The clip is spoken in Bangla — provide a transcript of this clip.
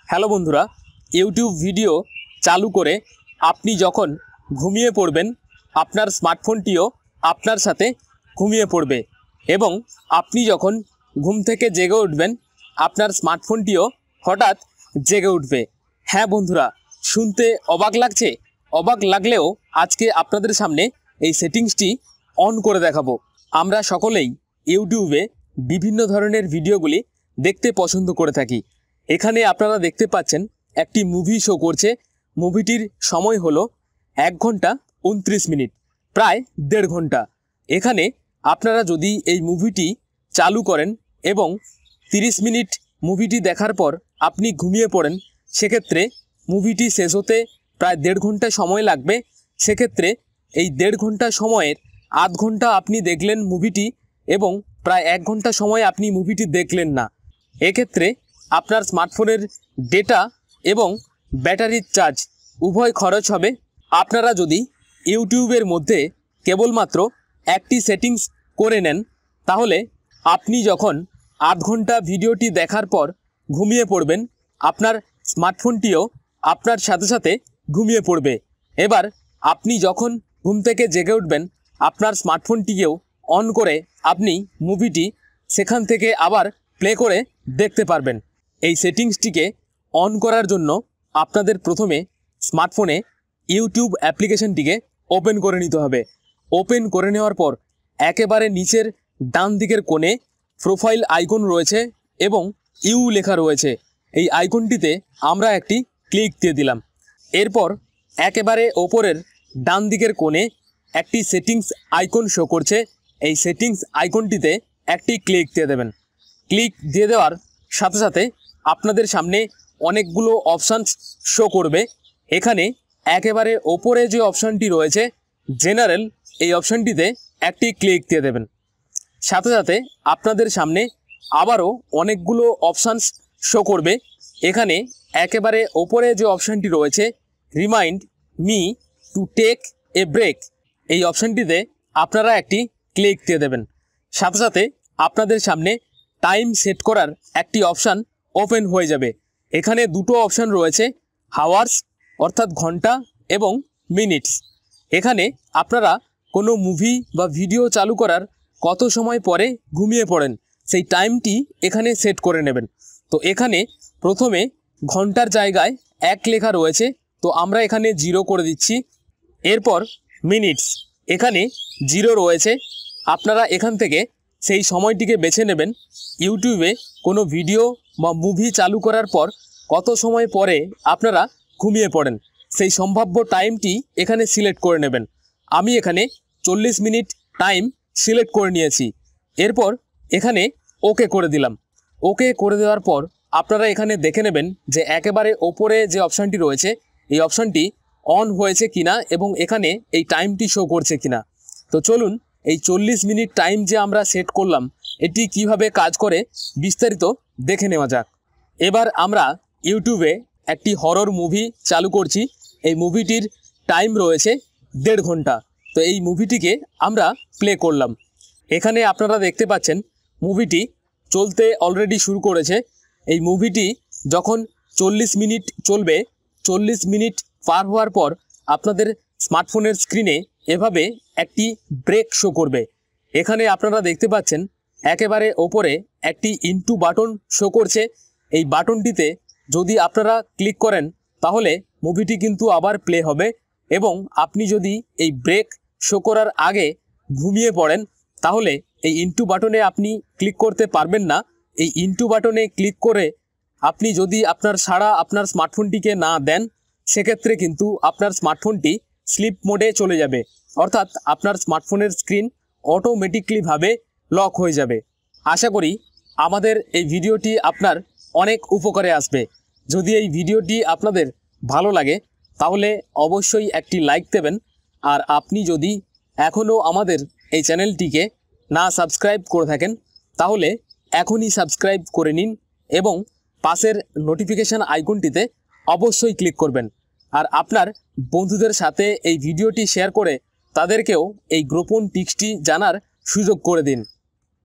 হ্যালো বন্ধুরা, ইউটিউব ভিডিও চালু করে আপনি যখন ঘুমিয়ে পড়বেন আপনার স্মার্টফোনটিও আপনার সাথে ঘুমিয়ে পড়বে এবং আপনি যখন ঘুম থেকে জেগে উঠবেন আপনার স্মার্টফোনটিও হঠাৎ জেগে উঠবে। হ্যাঁ বন্ধুরা, শুনতে অবাক লাগছে? অবাক লাগলেও আজকে আপনাদের সামনে এই সেটিংসটি অন করে দেখাবো। আমরা সকলেই ইউটিউবে বিভিন্ন ধরনের ভিডিওগুলি দেখতে পছন্দ করে থাকি। এখানে আপনারা দেখতে পাচ্ছেন একটি মুভি শো করছে। মুভিটির সময় হলো 1 ঘন্টা 29 মিনিট, প্রায় 1.5 ঘন্টা। এখানে আপনারা যদি এই মুভিটি চালু করেন এবং 30 মিনিট মুভিটি দেখার পর আপনি ঘুমিয়ে পড়েন, সেক্ষেত্রে মুভিটি শেষ হতে প্রায় 1.5 ঘন্টা সময় লাগবে। সেক্ষেত্রে এই 1.5 ঘন্টা সময়ের আধ ঘন্টা আপনি দেখলেন মুভিটি এবং প্রায় 1 ঘন্টা সময় আপনি মুভিটি দেখলেন না। এক্ষেত্রে আপনার স্মার্টফোনের ডেটা এবং ব্যাটারির চার্জ উভয় খরচ হবে। আপনারা যদি ইউটিউবের মধ্যে কেবলমাত্র একটি সেটিংস করে নেন, তাহলে আপনি যখন আধ ঘন্টা ভিডিওটি দেখার পর ঘুমিয়ে পড়বেন আপনার স্মার্টফোনটিও আপনার সাথে সাথে ঘুমিয়ে পড়বে। এবার আপনি যখন ঘুম থেকে জেগে উঠবেন আপনার স্মার্টফোনটিকেও অন করে আপনি মুভিটি সেখান থেকে আবার প্লে করে দেখতে পারবেন। এই সেটিংসটিকে অন করার জন্য আপনাদের প্রথমে স্মার্টফোনে ইউটিউব অ্যাপ্লিকেশনটিকে ওপেন করে নিতে হবে। ওপেন করে নেওয়ার পর একেবারে নিচের ডান দিকের কোণে প্রোফাইল আইকন রয়েছে এবং ইউ লেখা রয়েছে। এই আইকনটিতে আমরা একটি ক্লিক দিয়ে দিলাম। এরপর একেবারে ওপরের ডান দিকের কোণে একটি সেটিংস আইকন শো করছে। এই সেটিংস আইকনটিতে একটি ক্লিক দিয়ে দেবেন। ক্লিক দিয়ে দেওয়ার সাথে সাথে আপনাদের সামনে অনেকগুলো অপশানস শো করবে। এখানে একেবারে ওপরে যে অপশানটি রয়েছে জেনারেল, এই অপশানটিতে একটি ক্লিক দিয়ে দেবেন। সাথে সাথে আপনাদের সামনে আবারও অনেকগুলো অপশানস শো করবে। এখানে একেবারে ওপরে যে অপশানটি রয়েছে remind me to take a break, এই অপশানটিতে আপনারা একটি ক্লিক দিয়ে দেবেন। সাথে সাথে আপনাদের সামনে টাইম সেট করার একটি অপশান ওপেন হয়ে যাবে। এখানে দুটো অপশান রয়েছে, হাওয়ার্স অর্থাৎ ঘন্টা এবং মিনিটস। এখানে আপনারা কোনো মুভি বা ভিডিও চালু করার কত সময় পরে ঘুমিয়ে পড়েন সেই টাইমটি এখানে সেট করে নেবেন। তো এখানে প্রথমে ঘন্টার জায়গায় 1 লেখা রয়েছে, তো আমরা এখানে 0 করে দিচ্ছি। এরপর মিনিটস, এখানে 0 রয়েছে। আপনারা এখান থেকে সেই সময়টিকে বেছে নেবেন। ইউটিউবে কোনো ভিডিও বা মুভি চালু করার পর কত সময় পরে আপনারা ঘুমিয়ে পড়েন সেই সম্ভাব্য টাইমটি এখানে সিলেক্ট করে নেবেন। আমি এখানে 40 মিনিট টাইম সিলেক্ট করে নিয়েছি। এরপর এখানে ওকে করে দিলাম। ওকে করে দেওয়ার পর আপনারা এখানে দেখে নেবেন যে একেবারে ওপরে যে অপশানটি রয়েছে এই অপশানটি অন হয়েছে কিনা এবং এখানে এই টাইমটি শো করছে কিনা। তো চলুন এই 40 মিনিট টাইম যে আমরা সেট করলাম এটি কিভাবে কাজ করে বিস্তারিত দেখে নেওয়া যাক। এবার আমরা ইউটিউবে একটি হরর মুভি চালু করছি। এই মুভিটির টাইম রয়েছে 1.5 ঘন্টা। তো এই মুভিটিকে আমরা প্লে করলাম। এখানে আপনারা দেখতে পাচ্ছেন মুভিটি চলতে অলরেডি শুরু করেছে। এই মুভিটি যখন 40 মিনিট চলবে, 40 মিনিট পার হওয়ার পর আপনাদের স্মার্টফোনের স্ক্রিনে এভাবে একটি ব্রেক শো করবে। এখানে আপনারা দেখতে পাচ্ছেন একেবারে ওপরে একটি ইনটু বাটন শো করছে। এই বাটনটিতে যদি আপনারা ক্লিক করেন তাহলে মুভিটি কিন্তু আবার প্লে হবে এবং আপনি যদি এই ব্রেক শো করার আগে ঘুমিয়ে পড়েন তাহলে এই ইনটু বাটনে আপনি ক্লিক করতে পারবেন না। এই ইনটু বাটনে ক্লিক করে আপনি যদি আপনার সাড়া আপনার স্মার্টফোনটিকে না দেন সেক্ষেত্রে কিন্তু আপনার স্মার্টফোনটি স্লিপ মোডে চলে যাবে, অর্থাৎ আপনার স্মার্টফোনের স্ক্রিন অটোমেটিকলিভাবে লক হয়ে যাবে। আশা করি আমাদের এই ভিডিওটি আপনার অনেক উপকারে আসবে। যদি এই ভিডিওটি আপনাদের ভালো লাগে তাহলে অবশ্যই একটি লাইক দেবেন। আর আপনি যদি এখনও আমাদের এই চ্যানেলটিকে না সাবস্ক্রাইব করে থাকেন তাহলে এখনই সাবস্ক্রাইব করে নিন এবং পাশের নোটিফিকেশান আইকনটিতে অবশ্যই ক্লিক করবেন। আর আপনার বন্ধুদের সাথে এই ভিডিওটি শেয়ার করে তাদেরকেও এই গোপন টিপসটি জানার সুযোগ করে দিন।